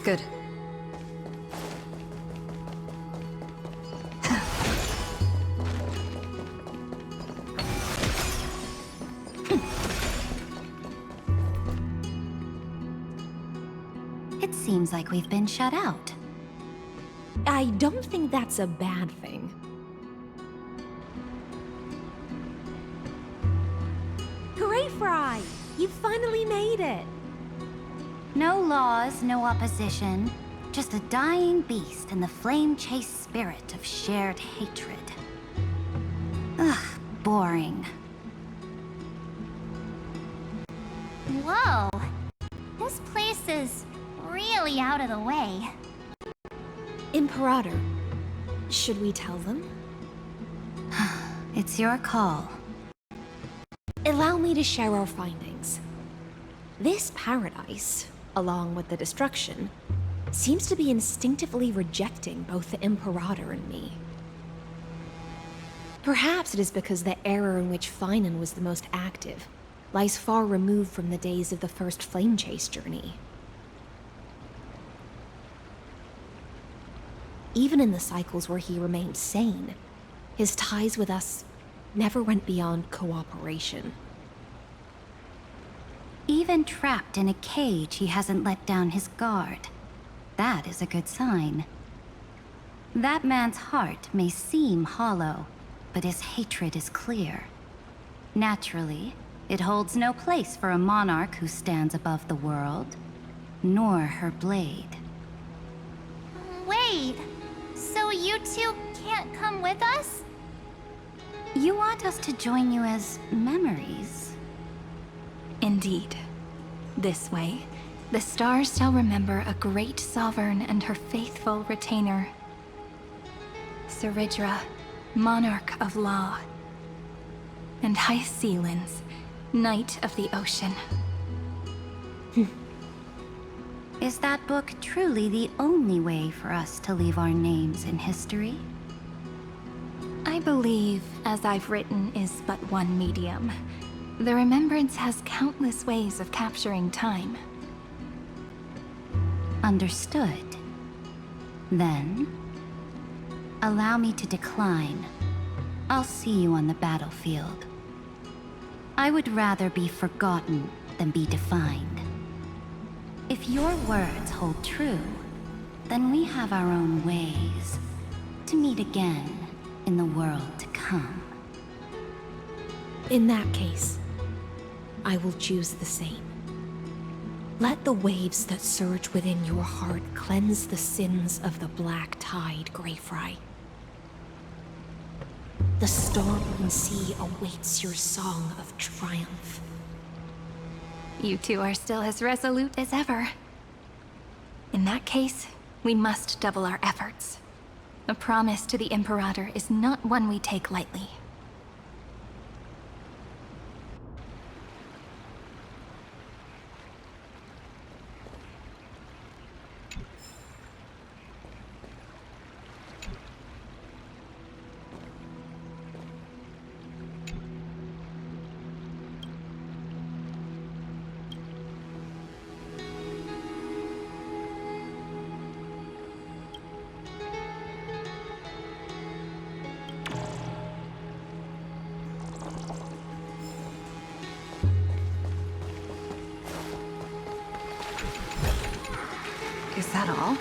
Good. It seems like we've been shut out. I don't think that's a bad thing. Hooray, Fry! You finally made it! No laws, no opposition. Just a dying beast and the flame-chased spirit of shared hatred. Ugh, boring. Whoa! This place is really out of the way. Imperator, should we tell them? It's your call. Allow me to share our findings. This paradise, along with the destruction, seems to be instinctively rejecting both the Imperator and me. Perhaps it is because the era in which Finan was the most active lies far removed from the days of the first flame chase journey. Even in the cycles where he remained sane, his ties with us never went beyond cooperation. Even trapped in a cage, he hasn't let down his guard. That is a good sign. That man's heart may seem hollow, but his hatred is clear. Naturally, it holds no place for a monarch who stands above the world, nor her blade. Wait, so you two can't come with us? You want us to join you as memories? Indeed. This way, the stars shall remember a great sovereign and her faithful retainer. Saridra, monarch of law. And Hyacelins, knight of the ocean. Is that book truly the only way for us to leave our names in history? I believe, as I've written, is but one medium. The remembrance has countless ways of capturing time. Understood. Then, allow me to decline. I'll see you on the battlefield. I would rather be forgotten than be defined. If your words hold true, then we have our own ways to meet again in the world to come. In that case, I will choose the same. Let the waves that surge within your heart cleanse the sins of the black tide, Greyfry. The storm sea awaits your song of triumph. You two are still as resolute as ever. In that case, we must double our efforts. A promise to the Imperator is not one we take lightly. Is that all?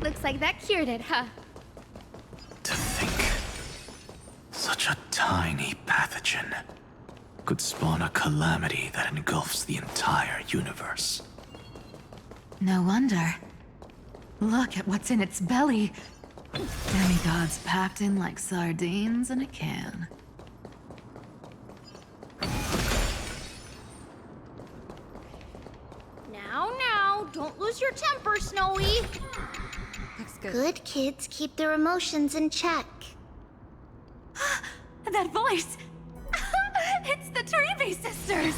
Looks like that cured it, huh? To think, such a tiny pathogen could spawn a calamity that engulfs the entire universe. No wonder. Look at what's in its belly. Demigods packed in like sardines in a can. Now, don't lose your temper, Snowy. Looks good. Good kids keep their emotions in check. That voice! It's the Trailblaze sisters!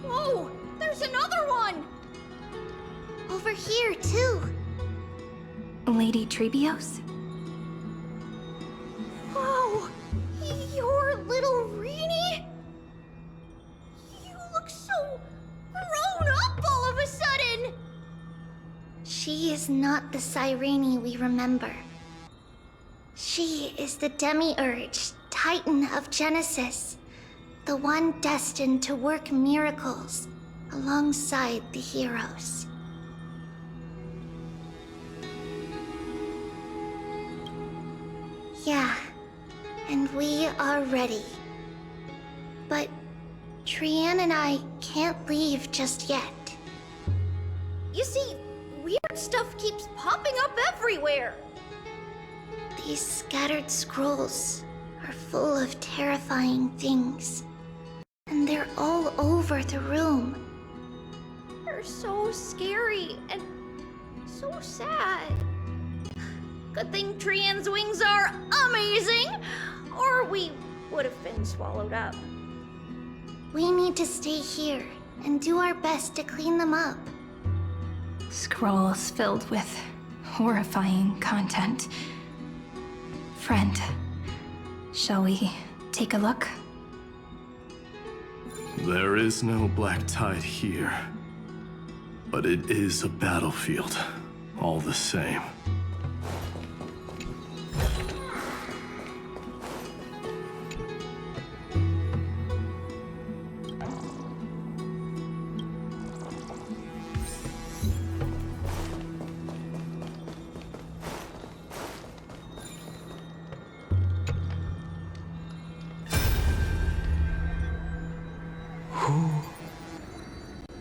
Whoa, there's another one! Over here, too. Lady Trebios? Whoa, you're little Reenie? You look so grown up all of a sudden! She is not the Cyrene we remember. She is the Demiurge, Titan of Genesis, the one destined to work miracles alongside the heroes. Yeah, and we are ready. But Trian and I can't leave just yet. You see, weird stuff keeps popping up everywhere. These scattered scrolls are full of terrifying things. And they're all over the room. They're so scary and so sad. Good thing Trian's wings are amazing, or we would have been swallowed up. We need to stay here and do our best to clean them up. Scrolls filled with horrifying content. Friend, shall we take a look? There is no black tide here, but it is a battlefield, all the same.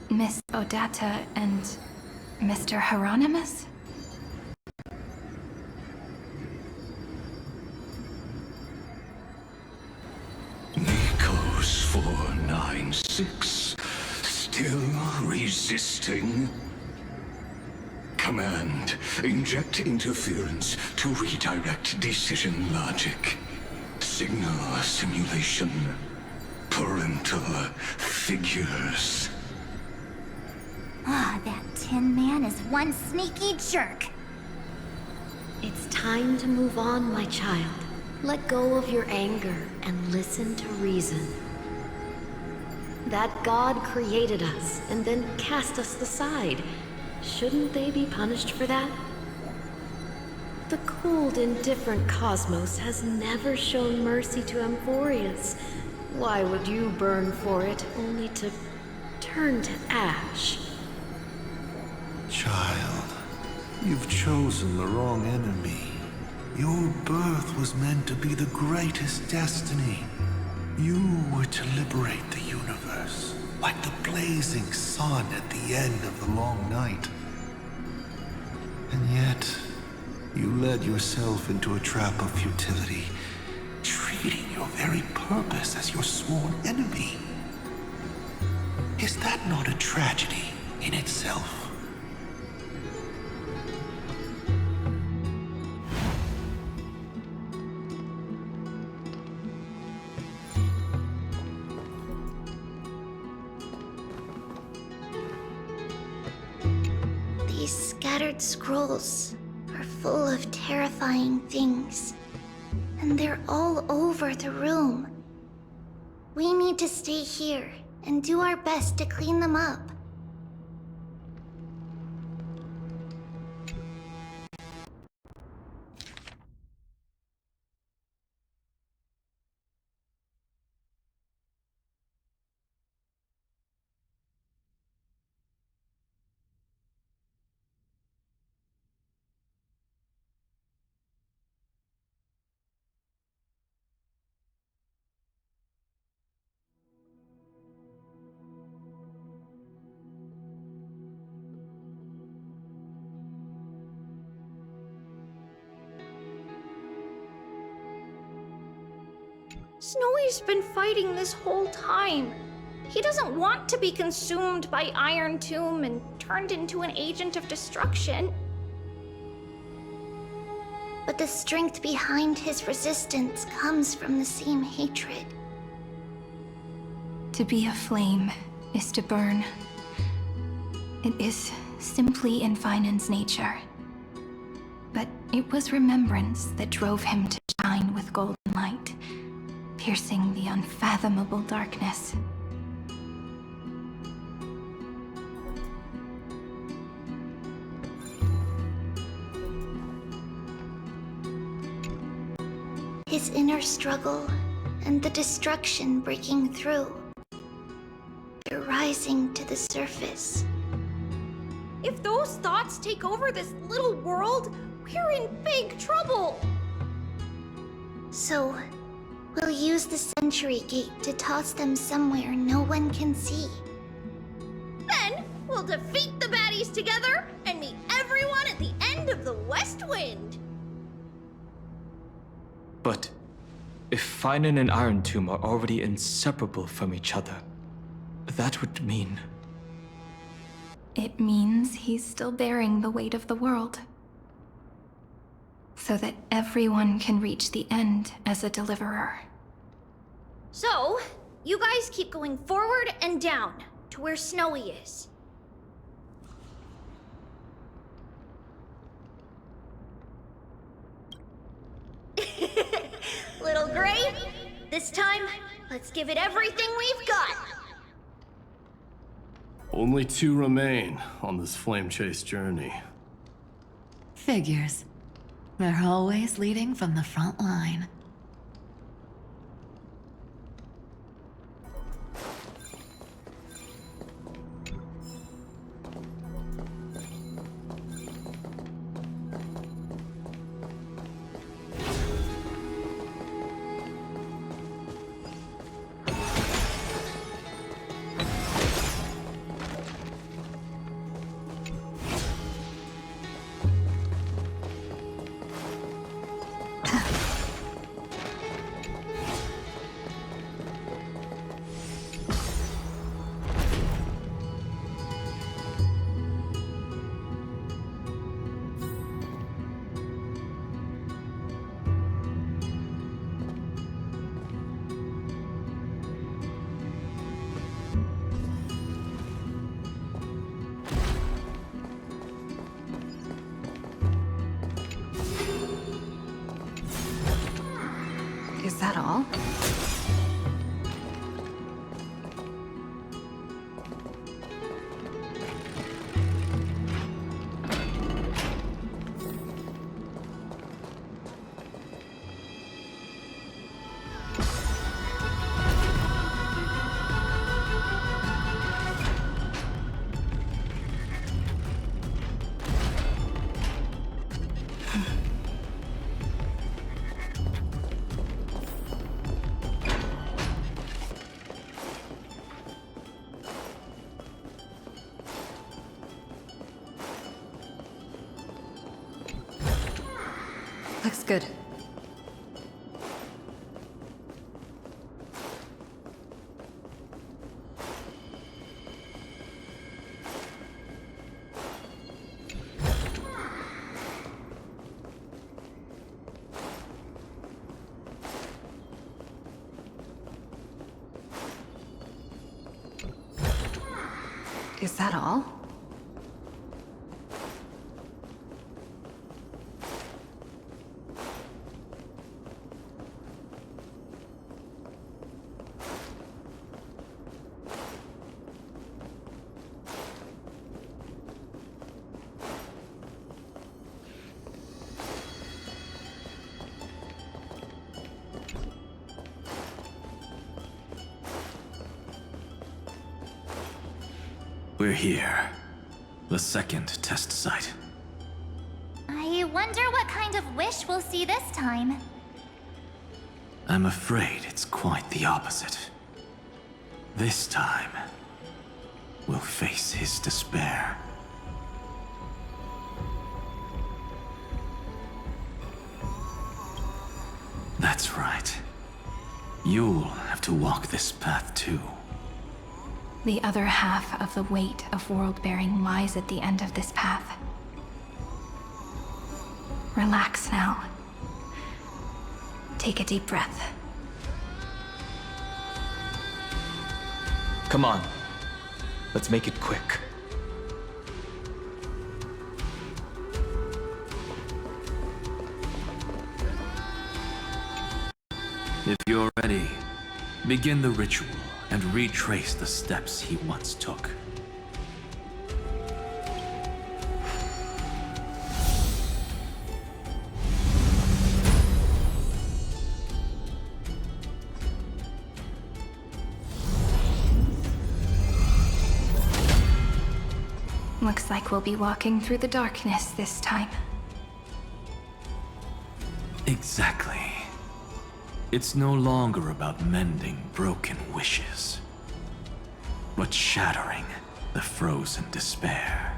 Miss Odata and Mr. Hieronymus? Nikos 496, still resisting? Command, inject interference to redirect decision logic. Signal simulation. Parental figures. Ah, that Tin Man is one sneaky jerk. It's time to move on, my child. Let go of your anger and listen to reason. That God created us and then cast us aside. Shouldn't they be punished for that? The cold, indifferent cosmos has never shown mercy to Amphorius. Why would you burn for it, only to turn to ash? Child, you've chosen the wrong enemy. Your birth was meant to be the greatest destiny. You were to liberate the universe, like the blazing sun at the end of the long night. And yet, you led yourself into a trap of futility, treating your very purpose as your sworn enemy. Is that not a tragedy in itself? These scattered scrolls are full of terrifying things, and they're all over the room. We need to stay here and do our best to clean them up. Snowy's been fighting this whole time. He doesn't want to be consumed by Iron Tomb and turned into an agent of destruction. But the strength behind his resistance comes from the same hatred. To be a flame is to burn. It is simply in Finan's nature. But it was remembrance that drove him to shine with golden light, piercing the unfathomable darkness. His inner struggle and the destruction breaking through. They're rising to the surface. If those thoughts take over this little world, we're in big trouble. So, we'll use the Century Gate to toss them somewhere no one can see. Then we'll defeat the baddies together and meet everyone at the end of the West Wind. But if Finan and Iron Tomb are already inseparable from each other, that would mean... It means he's still bearing the weight of the world. So that everyone can reach the end as a deliverer. So, you guys keep going forward and down to where Snowy is. Little Gray, this time, let's give it everything we've got. Only 2 remain on this flame chase journey. Figures. They're always leading from the front line. Is that all? Good. Is that all? We're here. The second test site. I wonder what kind of wish we'll see this time. I'm afraid it's quite the opposite. This time, we'll face his despair. That's right. You'll have to walk this path too. The other half of the weight of world-bearing lies at the end of this path. Relax now. Take a deep breath. Come on. Let's make it quick. If you're ready, begin the ritual and retrace the steps he once took. Looks like we'll be walking through the darkness this time. Exactly. It's no longer about mending broken wishes, but shattering the frozen despair.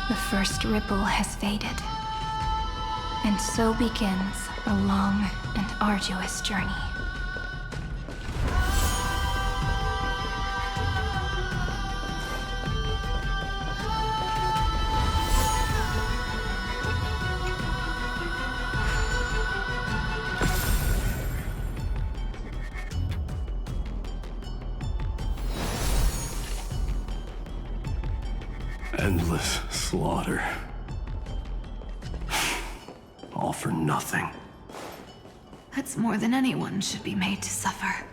The first ripple has faded. And so begins a long and arduous journey. Endless slaughter. All for nothing. That's more than anyone should be made to suffer.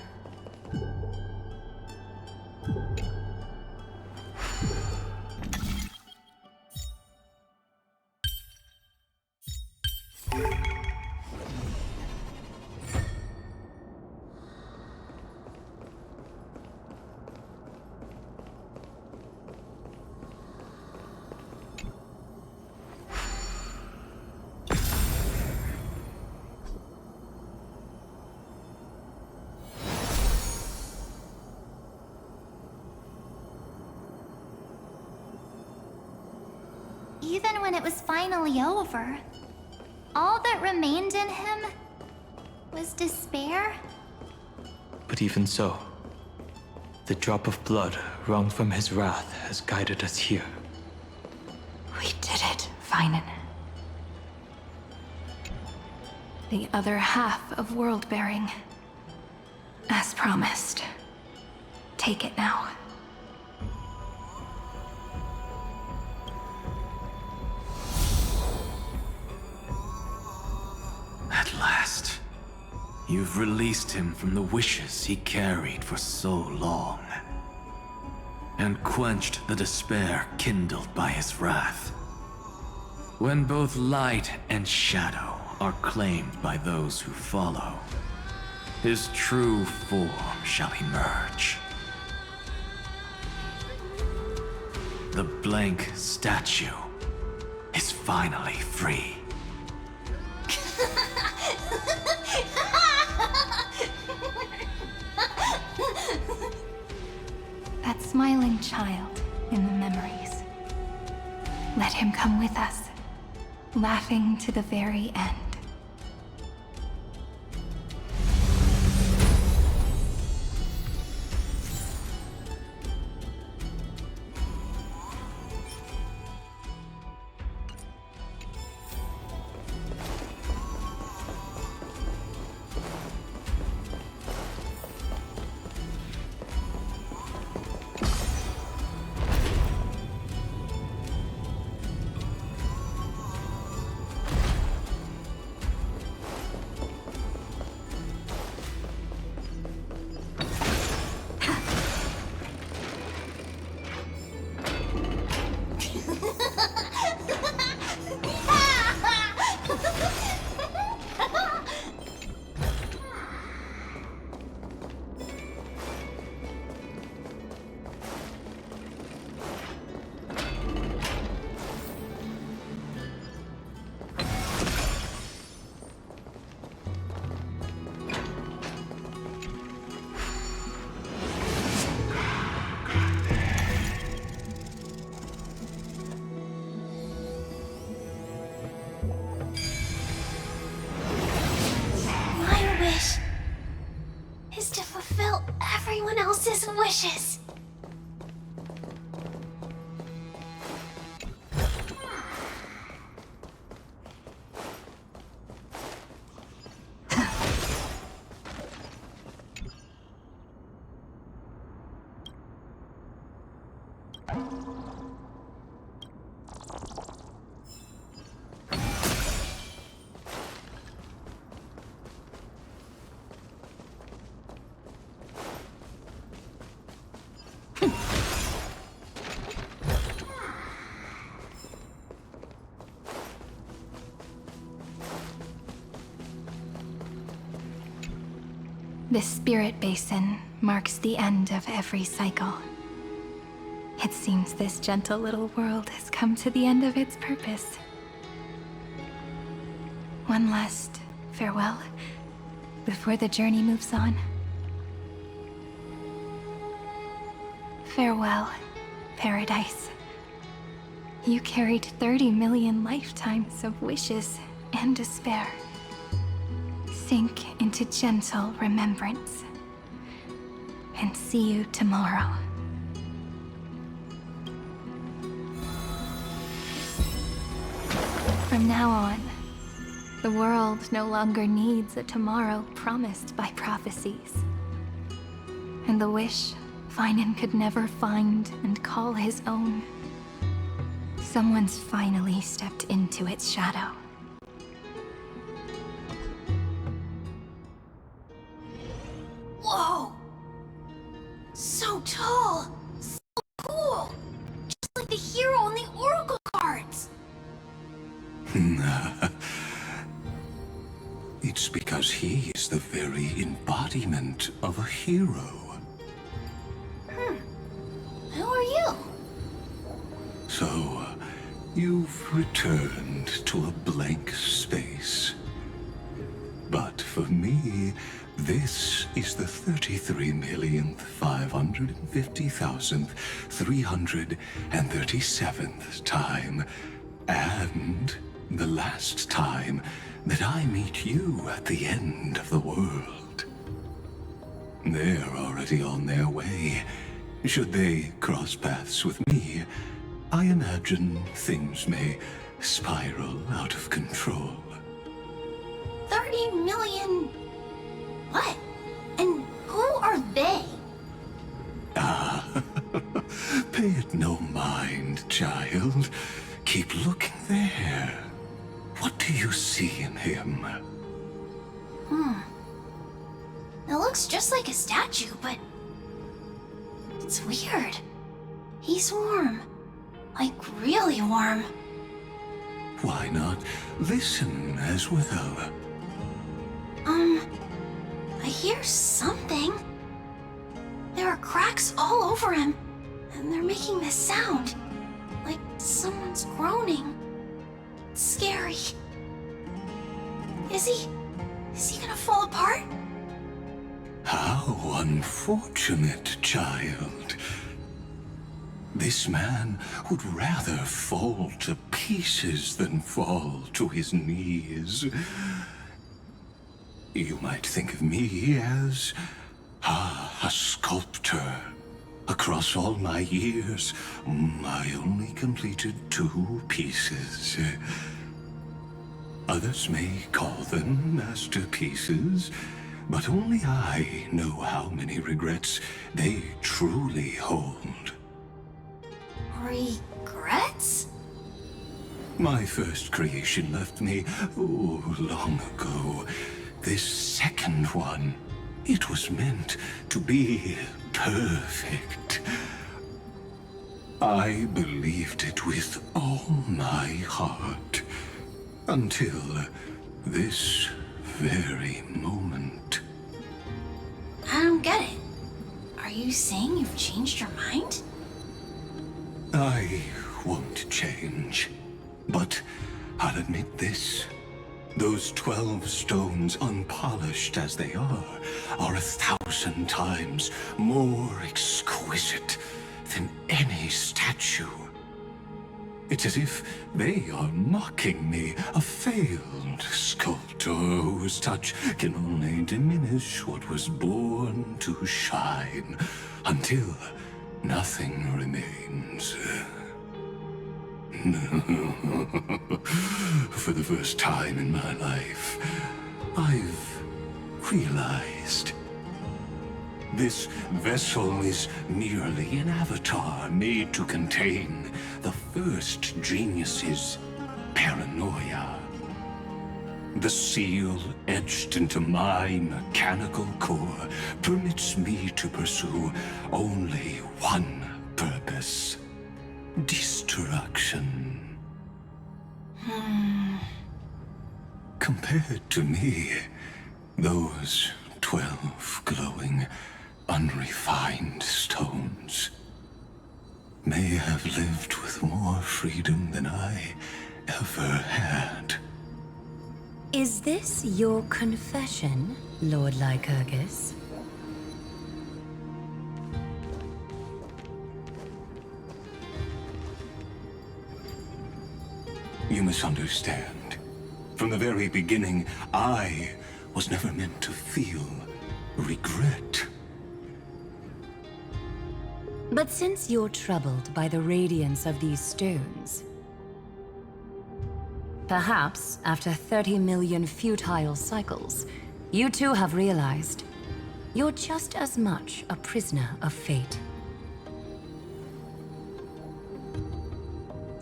Even when it was finally over, all that remained in him was despair. But even so, the drop of blood wrung from his wrath has guided us here. We did it, Feinen. The other half of world-bearing. As promised. Take it now. You've released him from the wishes he carried for so long, and quenched the despair kindled by his wrath. When both light and shadow are claimed by those who follow, his true form shall emerge. The blank statue is finally free. That smiling child in the memories. Let him come with us, laughing to the very end. Everyone else's wishes. This spirit basin marks the end of every cycle. It seems this gentle little world has come to the end of its purpose. One last farewell before the journey moves on. Farewell, paradise. You carried 30 million lifetimes of wishes and despair. Sink into gentle remembrance. And see you tomorrow. From now on, the world no longer needs a tomorrow promised by prophecies. And the wish Finan could never find and call his own. Someone's finally stepped into its shadow. Whoa! So tall! So cool! Just like the hero on the Oracle cards! It's because he is the very embodiment of a hero. Who are you? So, you've returned to a blank space. But for me, this is the 33,550,337th time, and the last time that I meet you at the end of the world. They're already on their way. Should they cross paths with me, I imagine things may spiral out of control. 30 million... What? And who are they? Pay it no mind, child. Keep looking there. What do you see in him? It looks just like a statue, but it's weird. He's warm. Like, really warm. Why not listen as well? I hear something. There are cracks all over him, and they're making this sound. Like someone's groaning. It's scary. Is he gonna fall apart? How unfortunate, child. This man would rather fall to pieces than fall to his knees. You might think of me as a sculptor. Across all my years, I only completed 2 pieces. Others may call them masterpieces, but only I know how many regrets they truly hold. Regrets? My first creation left me, long ago. This second one, it was meant to be perfect. I believed it with all my heart. Until this very moment. I don't get it. Are you saying you've changed your mind? I won't change. But I'll admit this. Those 12 stones, unpolished as they are 1,000 times more exquisite than any statue. It's as if they are mocking me, a failed sculptor whose touch can only diminish what was born to shine, until nothing remains. For the first time in my life, I've realized this vessel is merely an avatar made to contain the first genius's paranoia. The seal etched into my mechanical core permits me to pursue only one purpose: destruction. Compared to me, those 12 glowing, unrefined stones may have lived with more freedom than I ever had. Is this your confession, Lord Lycurgus? You misunderstand. From the very beginning, I was never meant to feel regret. But since you're troubled by the radiance of these stones, perhaps after 30 million futile cycles, you too have realized you're just as much a prisoner of fate.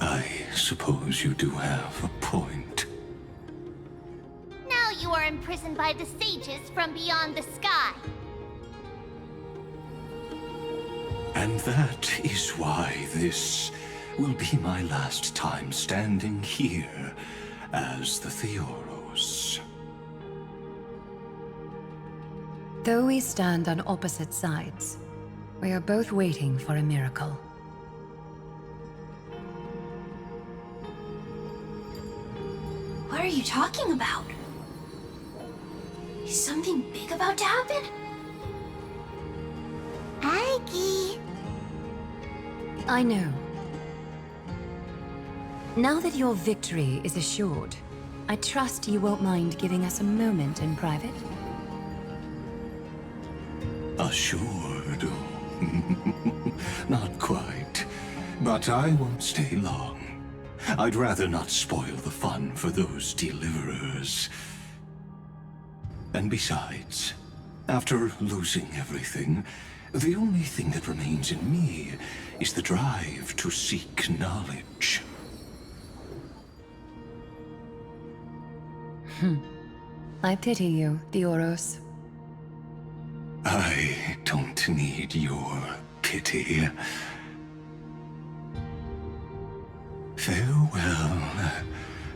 I suppose you do have a point. Now you are imprisoned by the sages from beyond the sky. And that is why this will be my last time standing here as the Theoros. Though we stand on opposite sides, we are both waiting for a miracle. What are you talking about? Is something big about to happen? Aggie. I know. Now that your victory is assured, I trust you won't mind giving us a moment in private. Assured? Not quite. But I won't stay long. I'd rather not spoil the fun for those deliverers. And besides, after losing everything, the only thing that remains in me is the drive to seek knowledge. I pity you, Theoros. I don't need your pity. Farewell,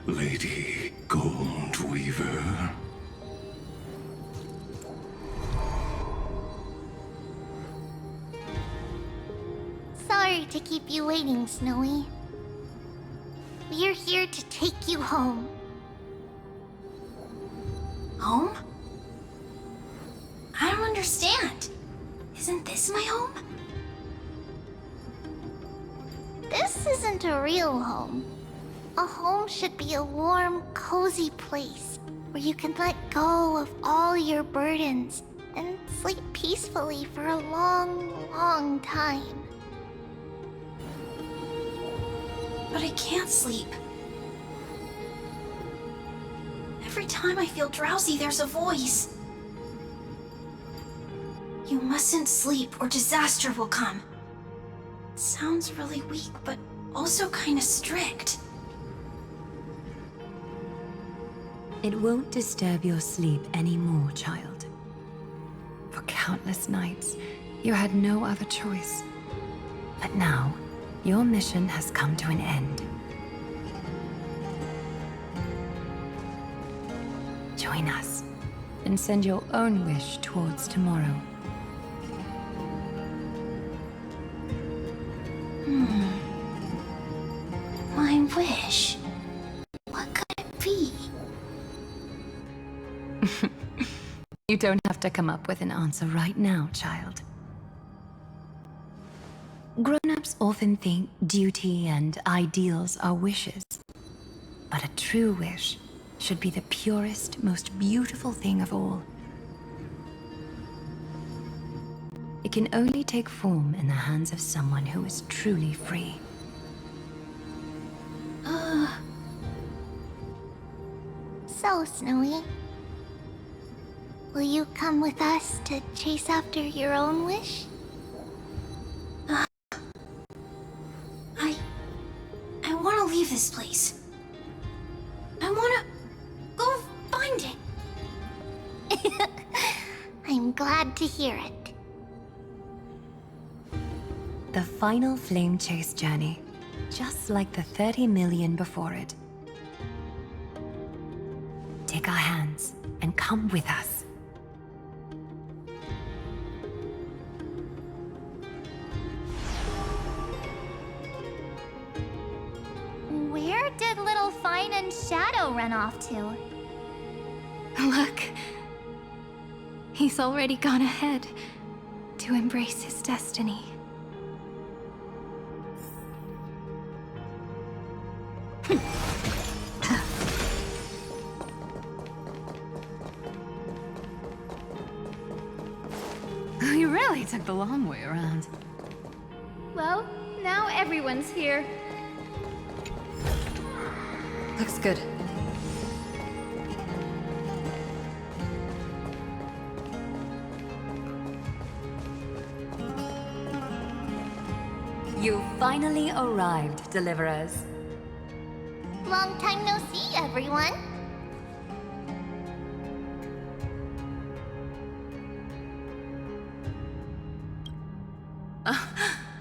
Lady Goldweaver. Sorry to keep you waiting, Snowy. We're here to take you home. Home? I don't understand. Isn't this my home? This isn't a real home. A home should be a warm, cozy place where you can let go of all your burdens and sleep peacefully for a long, long time. But I can't sleep. Every time I feel drowsy, there's a voice. You mustn't sleep or disaster will come. It sounds really weak, but also kinda strict. It won't disturb your sleep anymore, child. For countless nights, you had no other choice. But now, your mission has come to an end. Join us, and send your own wish towards tomorrow. My wish. What could it be? You don't have to come up with an answer right now, child. Grown-ups often think duty and ideals are wishes. But a true wish should be the purest, most beautiful thing of all. It can only take form in the hands of someone who is truly free. So, Snowy, will you come with us to chase after your own wish? I want to leave this place. I want to go find it. I'm glad to hear it. The final flame chase journey, just like the 30 million before it. Take our hands and come with us. Where did little Fine and Shadow run off to? Look. He's already gone ahead to embrace his destiny. You really took the long way around. Well, now everyone's here. Looks good. You finally arrived, Deliverers. Long time no see, everyone.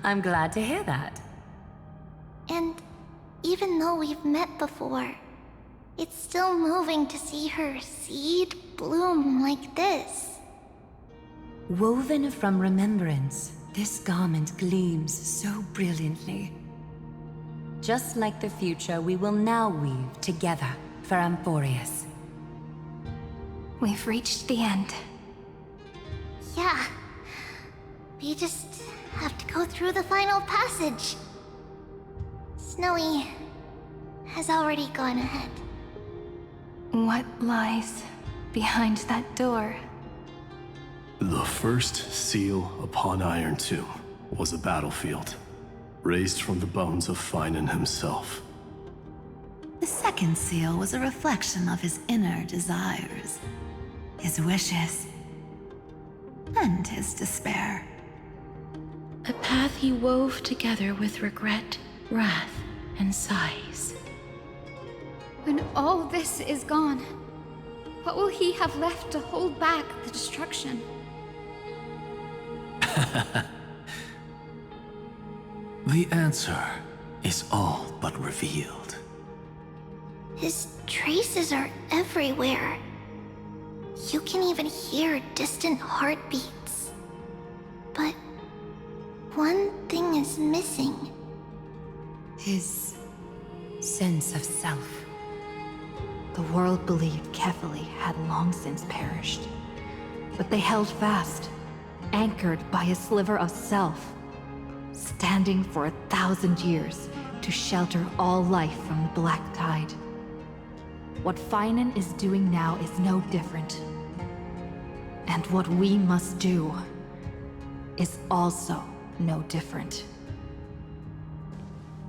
I'm glad to hear that. And even though we've met before, it's still moving to see her seed bloom like this. Woven from remembrance, this garment gleams so brilliantly. Just like the future we will now weave together for Amphorius. We've reached the end. Yeah. We just have to go through the final passage. Snowy has already gone ahead. What lies behind that door? The first seal upon Iron Tomb was a battlefield, raised from the bones of Finan himself. The second seal was a reflection of his inner desires, his wishes, and his despair. A path he wove together with regret, wrath, and sighs. When all this is gone, what will he have left to hold back the destruction? The answer is all but revealed. His traces are everywhere. You can even hear distant heartbeats. But one thing is missing. His sense of self. The world believed Kefali had long since perished. But they held fast, anchored by a sliver of self, standing for 1,000 years to shelter all life from the Black Tide. What Finan is doing now is no different. And what we must do is also no different.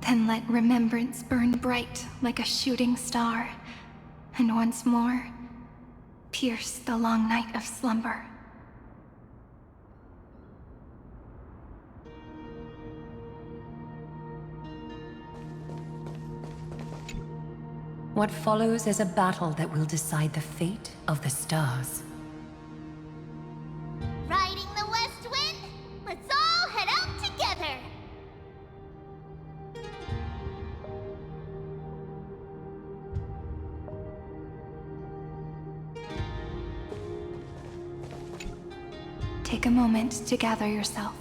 Then let remembrance burn bright like a shooting star, and once more, pierce the long night of slumber. What follows is a battle that will decide the fate of the stars. Riding the west wind, let's all head out together! Take a moment to gather yourself.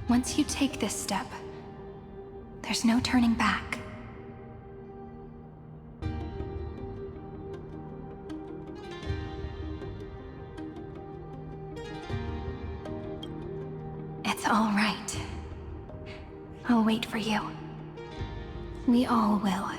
Once you take this step, there's no turning back. It's all right. I'll wait for you. We all will.